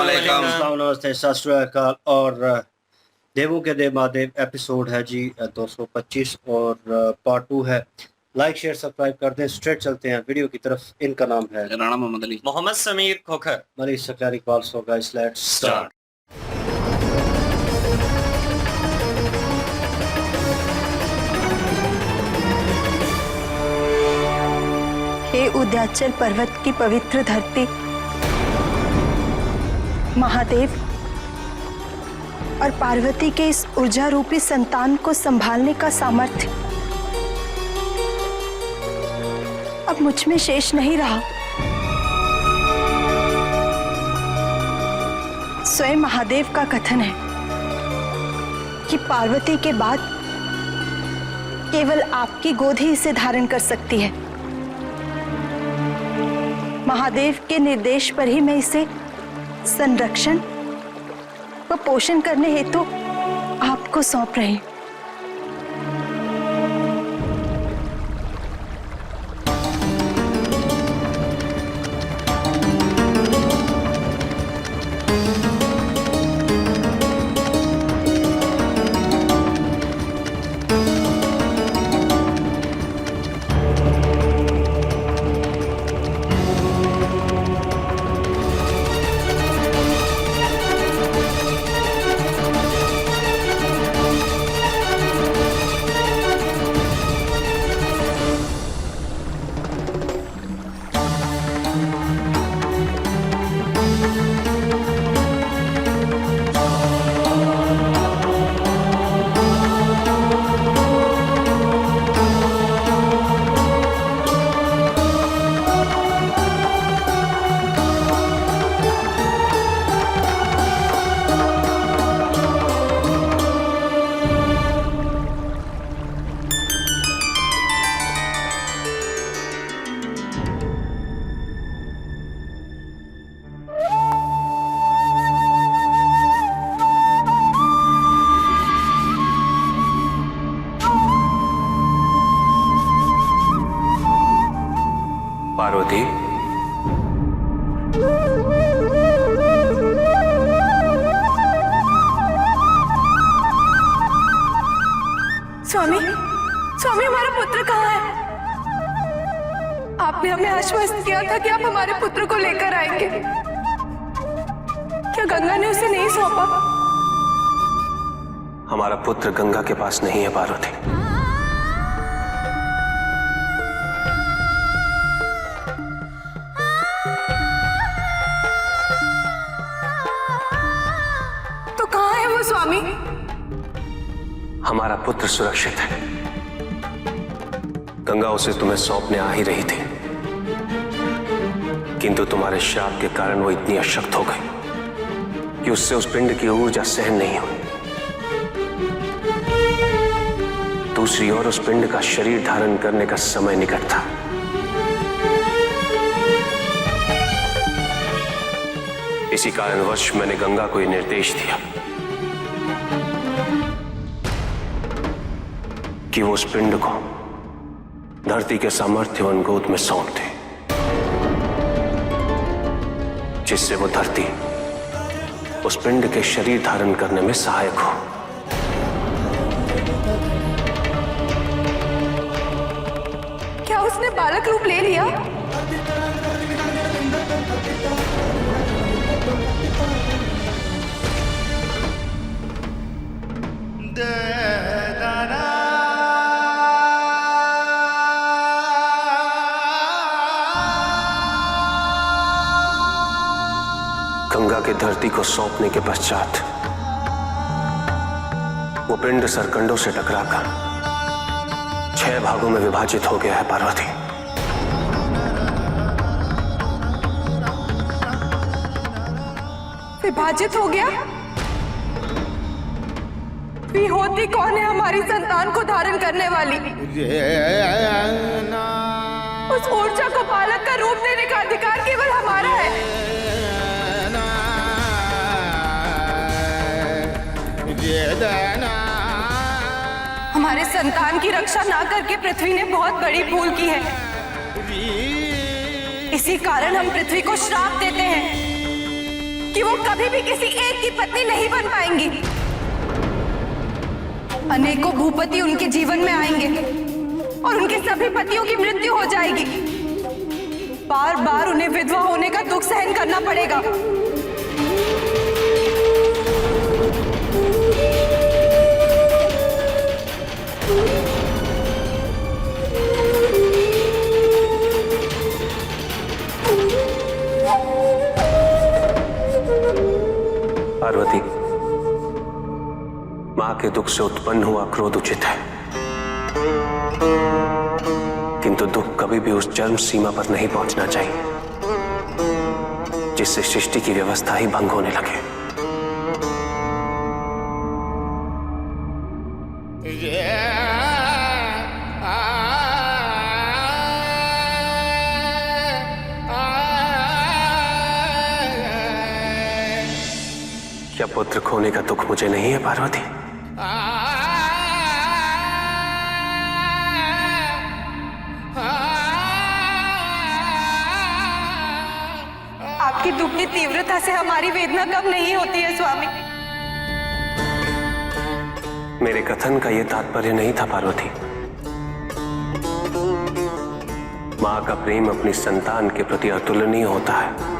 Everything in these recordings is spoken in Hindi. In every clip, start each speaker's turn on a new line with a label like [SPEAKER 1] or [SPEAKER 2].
[SPEAKER 1] अस्सलाम नमस्ते सत श्री अकाल। और देवों के देव महादेव एपिसोड है जी 225 और पार्ट 2 है। लाइक शेयर सब्सक्राइब कर दें। स्ट्रेट चलते हैं वीडियो की तरफ। इनका नाम है
[SPEAKER 2] राणा मोहम्मद अली,
[SPEAKER 3] मोहम्मद समीर खोखर,
[SPEAKER 1] मलिक सकार Iqbal. So guys let's start.
[SPEAKER 4] हे उद्याचल पर्वत की पवित्र धरती, महादेव और पार्वती के इस ऊर्जा रूपी संतान को संभालने का सामर्थ्य अब मुझ में शेष नहीं रहा। स्वयं महादेव का कथन है कि पार्वती के बाद केवल आपकी गोद ही इसे धारण कर सकती है। महादेव के निर्देश पर ही मैं इसे संरक्षण व पोषण करने हेतु आपको सौंप रही हूं।
[SPEAKER 2] पार्वती,
[SPEAKER 4] स्वामी, स्वामी हमारा पुत्र कहाँ है? आपने हमें आश्वस्त किया था कि आप हमारे पुत्र को लेकर आएंगे। क्या गंगा ने उसे नहीं सौंपा?
[SPEAKER 2] हमारा पुत्र गंगा के पास नहीं है पार्वती।
[SPEAKER 4] तो कहाँ है वो स्वामी?
[SPEAKER 2] हमारा पुत्र सुरक्षित है। गंगा उसे तुम्हें सौंपने आ ही रही थी, किंतु तुम्हारे श्राप के कारण वो इतनी अशक्त हो गई कि उससे उस पिंड की ऊर्जा सहन नहीं हुई। दूसरी ओर उस पिंड का शरीर धारण करने का समय निकट था। इसी कारणवश मैंने गंगा को यह निर्देश दिया कि वो उस पिंड को धरती के सामर्थ्यवान गोद में सौंप दे, जिससे वो धरती उस पिंड के शरीर धारण करने में सहायक हो।
[SPEAKER 4] क्या उसने बालक रूप ले लिया?
[SPEAKER 2] गंगा के धरती को सौंपने के पश्चात वो पिंड सरकंडों से टकराकर 6 भागों में विभाजित हो गया है पार्वती।
[SPEAKER 4] विभाजित हो गया? भी होती कौन है हमारी संतान को धारण करने वाली? उस ऊर्जा को बालक का रूप देने का अधिकार केवल हमारा है। हमारे संतान की रक्षा ना करके पृथ्वी ने बहुत बड़ी भूल की है। इसी कारण हम पृथ्वी को श्राप देते हैं कि वो कभी भी किसी एक की पत्नी नहीं बन पाएंगी। अनेकों भूपति उनके जीवन में आएंगे और उनके सभी पतियों की मृत्यु हो जाएगी। बार बार उन्हें विधवा होने का दुख सहन करना पड़ेगा।
[SPEAKER 2] पार्वती, मां के दुख से उत्पन्न हुआ क्रोध उचित है, किंतु दुख कभी भी उस चरम सीमा पर नहीं पहुंचना चाहिए जिससे सृष्टि की व्यवस्था ही भंग होने लगे। क्या पुत्र खोने का दुख मुझे नहीं है पार्वती?
[SPEAKER 4] आपकी दुख की तीव्रता से हमारी वेदना कम नहीं होती है स्वामी।
[SPEAKER 2] मेरे कथन का यह तात्पर्य नहीं था पार्वती। मां का प्रेम अपनी संतान के प्रति अतुलनीय होता है।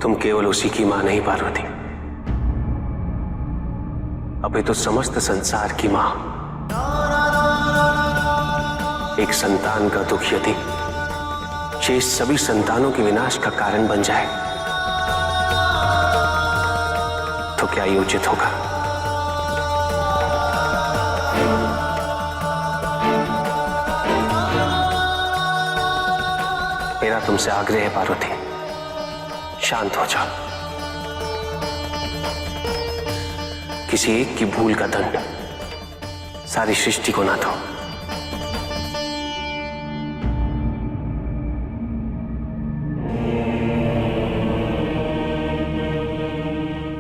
[SPEAKER 2] तुम केवल उसी की मां नहीं पार्वती, अभी तो समस्त संसार की मां। एक संतान का दुख यदि शेष सभी संतानों के विनाश का कारण बन जाए तो क्या ये उचित होगा? मेरा तुमसे आग्रह है पार्वती, शांत हो जाओ। किसी एक की भूल का दंड सारी सृष्टि को ना दो।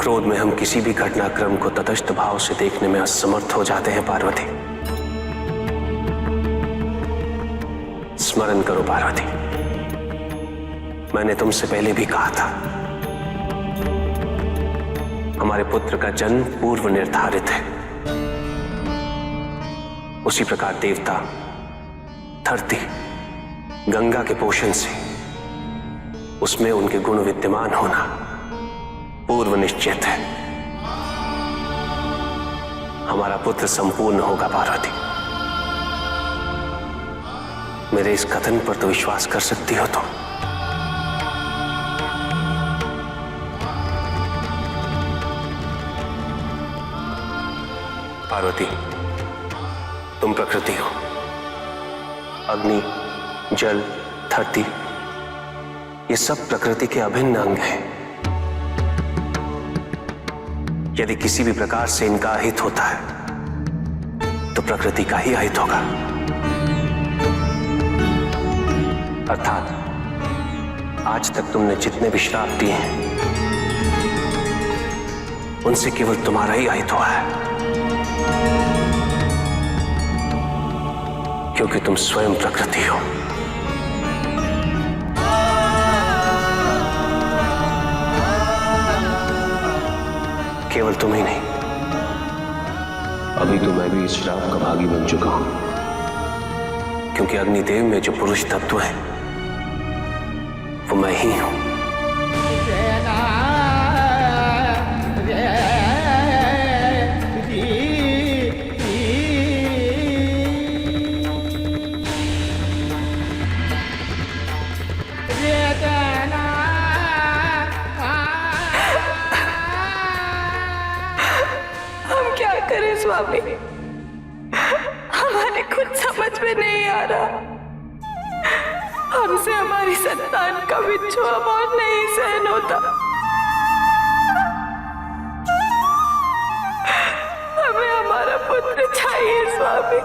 [SPEAKER 2] क्रोध में हम किसी भी घटनाक्रम को तटस्थ भाव से देखने में असमर्थ हो जाते हैं पार्वती। स्मरण करो पार्वती, मैंने तुमसे पहले भी कहा था हमारे पुत्र का जन्म पूर्व निर्धारित है। उसी प्रकार देवता, धरती, गंगा के पोषण से उसमें उनके गुण विद्यमान होना पूर्व निश्चित है। हमारा पुत्र संपूर्ण होगा पार्वती। मेरे इस कथन पर तो विश्वास कर सकती हो। तो पार्वती, तुम प्रकृति हो। अग्नि, जल, धरती, ये सब प्रकृति के अभिन्न अंग हैं। यदि किसी भी प्रकार से इनका अहित होता है तो प्रकृति का ही अहित होगा। अर्थात आज तक तुमने जितने भी श्राप दिए हैं उनसे केवल तुम्हारा ही अहित हुआ है, क्योंकि तुम स्वयं प्रकृति हो। केवल तुम ही नहीं, अभी तो मैं भी इस श्राप का भागी बन चुका हूं, क्योंकि अग्निदेव में जो पुरुष तत्व है वो मैं ही हूं।
[SPEAKER 4] स्वामी, हमारे कुछ समझ में नहीं आ रहा। हमसे हमारी संतान का विच्छोह और नहीं सहन होता। हमें हमारा पुत्र चाहिए स्वामी।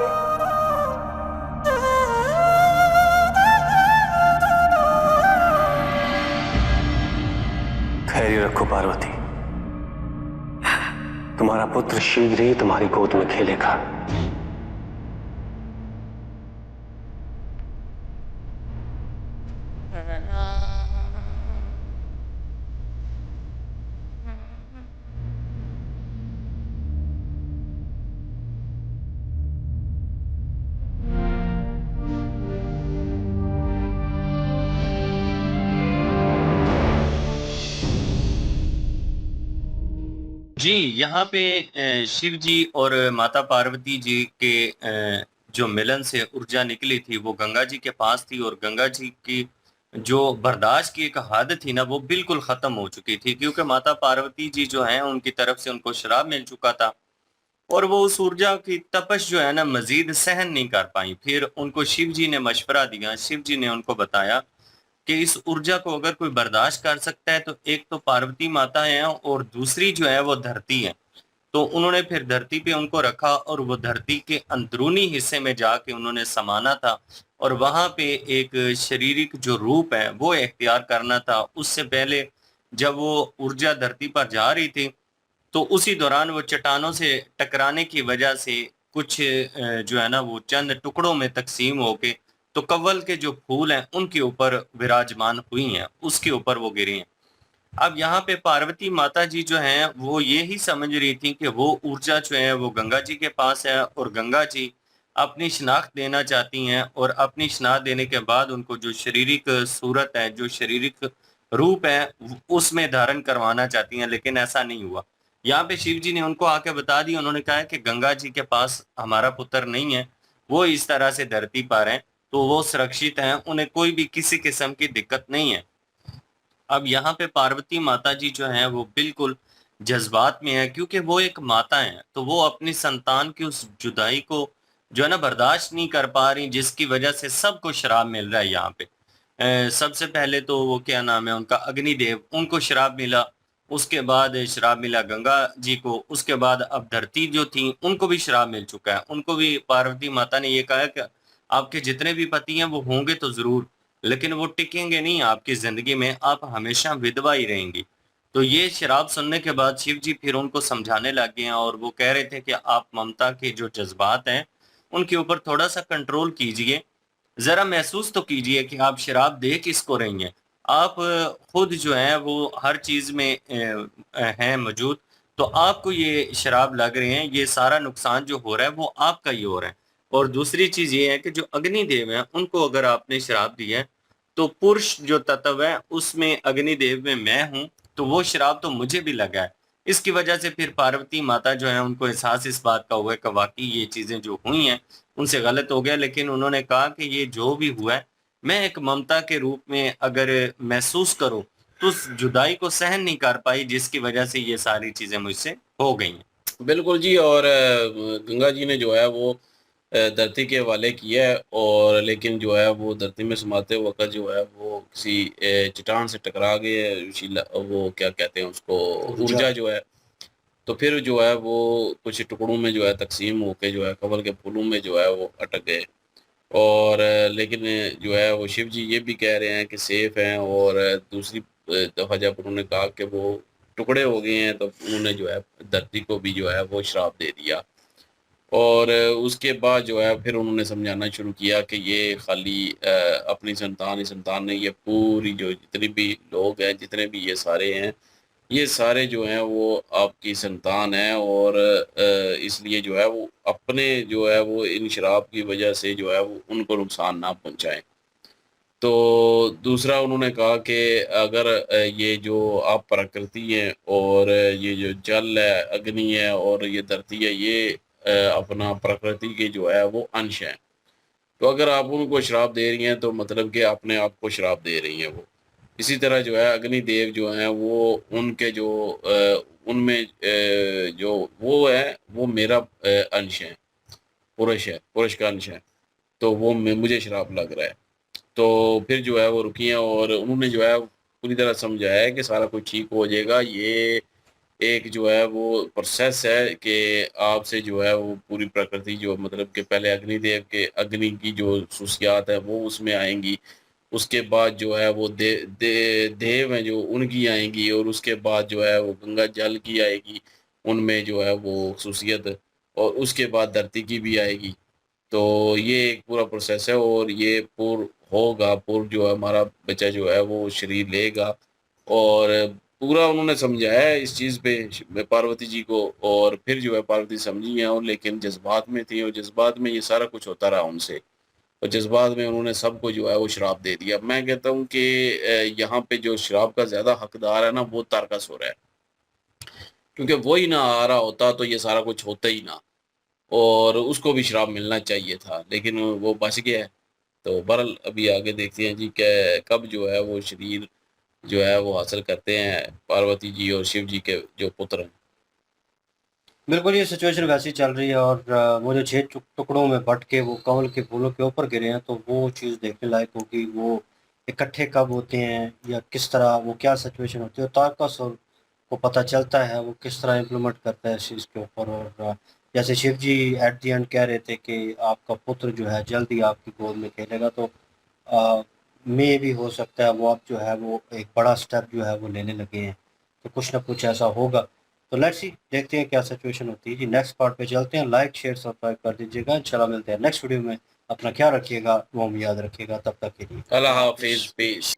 [SPEAKER 2] खैर धैर्य रखो पार्वती, तुम्हारा पुत्र शीघ्र ही तुम्हारी गोद में खेलेगा।
[SPEAKER 1] जी, यहाँ पे शिव जी और माता पार्वती जी के जो मिलन से ऊर्जा निकली थी वो गंगा जी के पास थी, और गंगा जी की जो बर्दाश्त की एक हद थी ना वो बिल्कुल खत्म हो चुकी थी, क्योंकि माता पार्वती जी जो हैं उनकी तरफ से उनको श्राप मिल चुका था, और वो उस ऊर्जा की तपश जो है ना मजीद सहन नहीं कर पाई। फिर उनको शिव जी ने मशवरा दिया, शिव जी ने उनको बताया कि इस ऊर्जा को अगर कोई बर्दाश्त कर सकता है तो एक तो पार्वती माता है और दूसरी जो है वो धरती है। तो उन्होंने फिर धरती पे उनको रखा और वो धरती के अंदरूनी हिस्से में जाके उन्होंने समाना था, और वहां पे एक शारीरिक जो रूप है वो इख्तियार करना था। उससे पहले जब वो ऊर्जा धरती पर जा रही थी तो उसी दौरान वो चट्टानों से टकराने की वजह से कुछ जो है ना वो चंद टुकड़ों में तकसीम होके तो कव्वल के जो फूल हैं उनके ऊपर विराजमान हुई हैं, उसके ऊपर वो गिरी हैं। अब यहाँ पे पार्वती माता जी जो हैं वो ये ही समझ रही थी कि वो ऊर्जा जो है वो गंगा जी के पास है, और गंगा जी अपनी शनाख्त देना चाहती हैं, और अपनी शनाख्त देने के बाद उनको जो शारीरिक सूरत है, जो शारीरिक रूप है उसमें धारण करवाना चाहती हैं, लेकिन ऐसा नहीं हुआ। यहाँ पे शिव जी ने उनको आके बता दिया, उन्होंने कहा कि गंगा जी के पास हमारा पुत्र नहीं है, वो इस तरह से धरती पर हैं, तो वो सुरक्षित हैं, उन्हें कोई भी किसी किस्म की दिक्कत नहीं है। अब यहाँ पे पार्वती माता जी जो हैं वो बिल्कुल जज्बात में है, क्योंकि वो एक माता है, तो वो अपनी संतान की उस जुदाई को जो है ना बर्दाश्त नहीं कर पा रही, जिसकी वजह से सबको श्राप मिल रहा है। यहाँ पे सबसे पहले तो वो क्या नाम है उनका, अग्निदेव, उनको श्राप मिला, उसके बाद श्राप मिला गंगा जी को, उसके बाद अब धरती जो थी उनको भी श्राप मिल चुका है। उनको भी पार्वती माता ने ये कहा कि आपके जितने भी पति हैं वो होंगे तो जरूर, लेकिन वो टिकेंगे नहीं आपकी जिंदगी में, आप हमेशा विधवा ही रहेंगी। तो ये शराब सुनने के बाद शिव जी फिर उनको समझाने लग गए हैं, और वो कह रहे थे कि आप ममता के जो जज्बात हैं उनके ऊपर थोड़ा सा कंट्रोल कीजिए, जरा महसूस तो कीजिए कि आप शराब दे किसको रही हैं। आप खुद जो है वो हर चीज में हैं मौजूद, तो आपको ये शराब लग रहे हैं, ये सारा नुकसान जो हो रहा है वो आपका ही हो रहा है। और दूसरी चीज ये है कि जो अग्निदेव है उनको अगर आपने शराब दी है तो पुरुष जो तत्व है उसमें अग्निदेव में मैं हूं, तो वो शराब तो मुझे भी लगा है। इसकी वजह से फिर पार्वती माता जो है उनको एहसास इस बात का हुआ है कि वाकई ये चीजें जो हुई हैं उनसे गलत हो गया, लेकिन उन्होंने कहा कि ये जो भी हुआ है मैं एक ममता के रूप में अगर महसूस करूं तो उस जुदाई को सहन नहीं कर पाई, जिसकी वजह से ये सारी चीजें मुझसे हो गई हैं।
[SPEAKER 3] बिल्कुल जी। और गंगा जी ने जो है वो धरती के हवाले किया है, और लेकिन जो है वो धरती में समाते वक्त जो है वो किसी चट्टान से टकरा गए, वो क्या कहते हैं उसको,
[SPEAKER 1] ऊर्जा।
[SPEAKER 3] ऊर्जा जो है। तो फिर जो है वो कुछ टुकड़ों में जो है तकसीम होके जो है कमल के फूलों में जो है वो अटक गए। और लेकिन जो है वो शिव जी ये भी कह रहे हैं कि सेफ हैं, और दूसरी दफ़ा जब उन्होंने कहा कि वो टुकड़े हो गए हैं तो उन्होंने जो है धरती को भी जो है वो श्राप दे दिया। और उसके बाद जो है फिर उन्होंने समझाना शुरू किया कि ये खाली अपनी संतान ही संतान नहीं, ये पूरी जो जितने भी लोग हैं, जितने भी ये सारे हैं, ये सारे जो हैं वो आपकी संतान हैं, और इसलिए जो है वो अपने जो है वो इन शराब की वजह से जो है वो उनको नुकसान ना पहुंचाएं। तो दूसरा उन्होंने कहा कि अगर ये जो आप प्रकृति है, और ये जो जल है, अग्नि है, और ये धरती है, ये अपना प्रकृति के जो है वो अंश है। तो अगर आप उनको श्राप दे रही हैं तो मतलब कि अपने आप को श्राप दे रही हैं वो। इसी तरह जो है अग्निदेव जो हैं वो उनके जो उनमें जो वो है वो मेरा अंश है, पुरुष का अंश है, तो वो मुझे श्राप लग रहा है। तो फिर जो है वो रुकी हैं, और उन्होंने जो है पूरी तरह समझाया है कि सारा कुछ ठीक हो जाएगा। ये एक जो है वो प्रोसेस है कि आपसे जो है वो पूरी प्रकृति जो मतलब कि पहले अग्निदेव के अग्नि की जो खसूसियात है वो उसमें आएंगी, उसके बाद जो है वो देव हैं जो उनकी आएंगी, और उसके बाद जो है वो गंगा जल की आएगी, उनमें जो है वो खसूसियत, और उसके बाद धरती की भी आएगी। तो ये एक पूरा प्रोसेस है, और ये होगा, जो है हमारा बच्चा जो है वो शरीर लेगा। और पूरा उन्होंने समझाया है इस चीज़ पे पार्वती जी को, और फिर जो है पार्वती समझी हैं, और लेकिन जज्बात में थी, और जज्बात में ये सारा कुछ होता रहा उनसे, और जज्बात में उन्होंने सबको जो है वो श्राप दे दिया। मैं कहता हूँ कि यहाँ पे जो श्राप का ज़्यादा हकदार है ना, वो तारकासुर है, क्योंकि वो ही ना आ रहा होता तो ये सारा कुछ होता ही ना, और उसको भी श्राप मिलना चाहिए था, लेकिन वो बच गया है। तो बहरहाल अभी आगे देखते हैं जी कि कब जो है वो शरीर जो है वो हासिल करते हैं पार्वती जी और शिव जी के जो पुत्र हैं।
[SPEAKER 1] बिल्कुल ये सिचुएशन वैसी चल रही है, और वो जो 6 टुकड़ों में बँट के वो कमल के फूलों के ऊपर गिरे हैं, तो वो चीज़ देखने लायक होगी। वो इकट्ठे कब होते हैं या किस तरह, वो क्या सिचुएशन होती है, तारकासुर को पता चलता है वो किस तरह इम्प्लीमेंट करता है इस चीज़ के ऊपर। और जैसे शिव जी एट द एंड कह रहे थे कि आपका पुत्र जो है जल्द ही आपकी गोद में खेलेगा, तो मे भी हो सकता है वो अब जो है वो एक बड़ा स्टेप जो है वो लेने लगे हैं, तो कुछ ना कुछ ऐसा होगा। तो लेट्स सी, देखते हैं क्या सिचुएशन होती है जी। नेक्स्ट पार्ट पे चलते हैं। लाइक शेयर सब्सक्राइब कर दीजिएगा। इंशाल्लाह मिलते हैं नेक्स्ट वीडियो में। अपना ख्याल रखिएगा, वो हम याद रखिएगा। तब तक के लिए
[SPEAKER 3] अल्लाह
[SPEAKER 1] अल्लाह
[SPEAKER 3] हाफिज,
[SPEAKER 1] हाफिज़।
[SPEAKER 3] पीस।